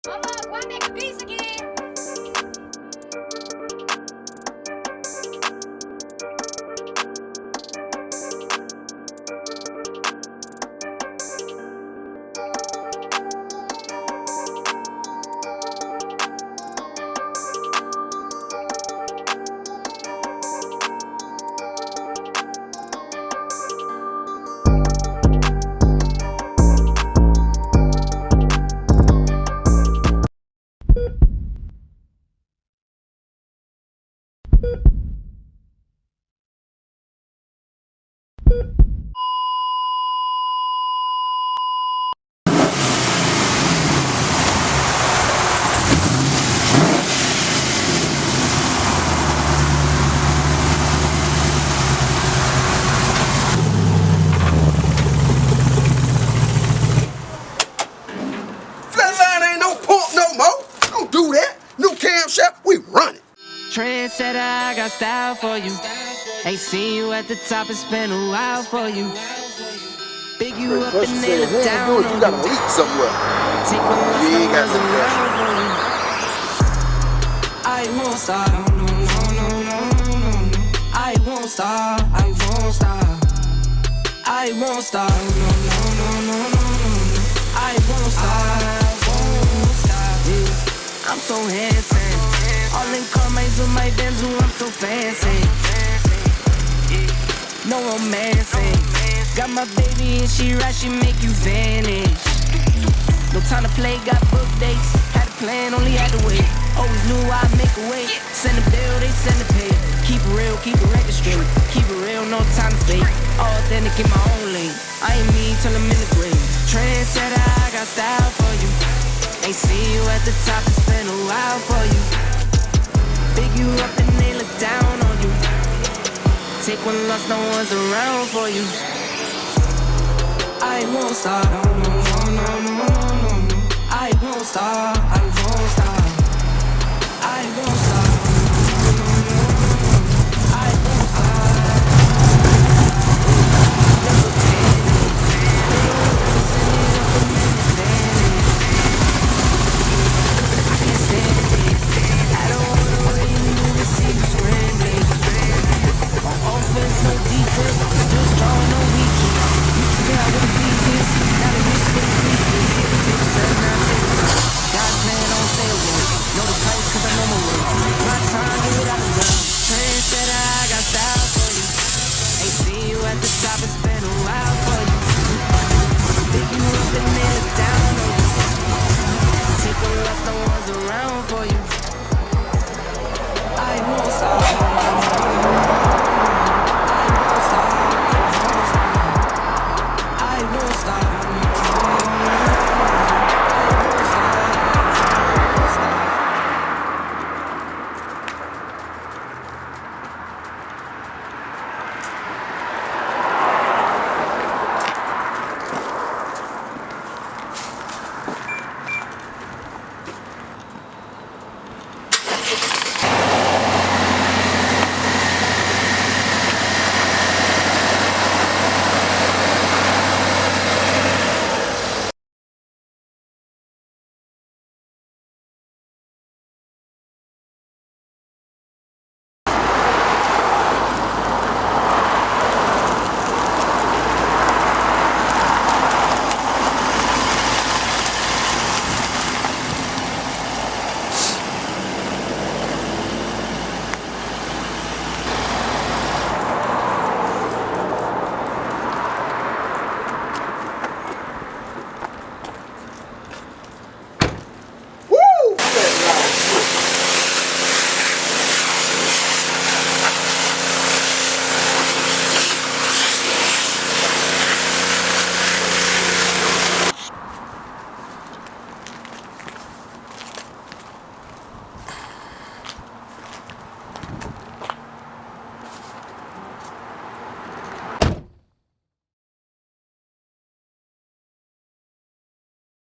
Why make beats again? Flatline ain't no pump no more. Don't do that. New camshaft, we run it. Trendsetter, I got style for you. Ain't seen you at the top, it's been a while for you. Big you up and nail it down on you gotta leak somewhere. Take one look, You ain't got no no one's pressure. around for you. I won't stop, no, no, no, no, no, no. I won't stop, I won't stop. I won't stop, no, no, no, no, no, no. I won't stop, I won't stop. Yeah. I'm so handsome. All in carmines with my Benz, I'm so fancy. No romancing. Got my baby and she right, she make you vanish. No time to play, got book dates. Had a plan, only had to wait. Always knew I'd make a way. Send a bill, they send a pay. Keep it real, keep it record straight. Keep it real, no time to fake. All authentic in my own lane. I ain't mean till I'm in the grave. Trendsetter, I got style for you. Ain't seen you at the top, it's been a while for you. Big you up and they look down on you. Take one loss, no one's around for you. I won't stop, no, no, no, no, no, no, no. I won't stop, I won't stop. I won't stop, no, no, no, no, no. I won't stop. Never panic. They don't send it up and then it vanish. I can't stand it. I don't wanna wait and move and see you scrambling. On offense, no defense. Still strong, no weakness. Used to say I wouldn't be this. Now they wish they could beat me. Take a seven, now take a time. God's plan, I don't say a word. Know the price, cause I know my worth. My time, get what I deserve. Trendsetter, I got style for you. Ain't seen you at the top, it's been a while for you. Pick you up and nail it down on you. Take a loss, no one's around for you.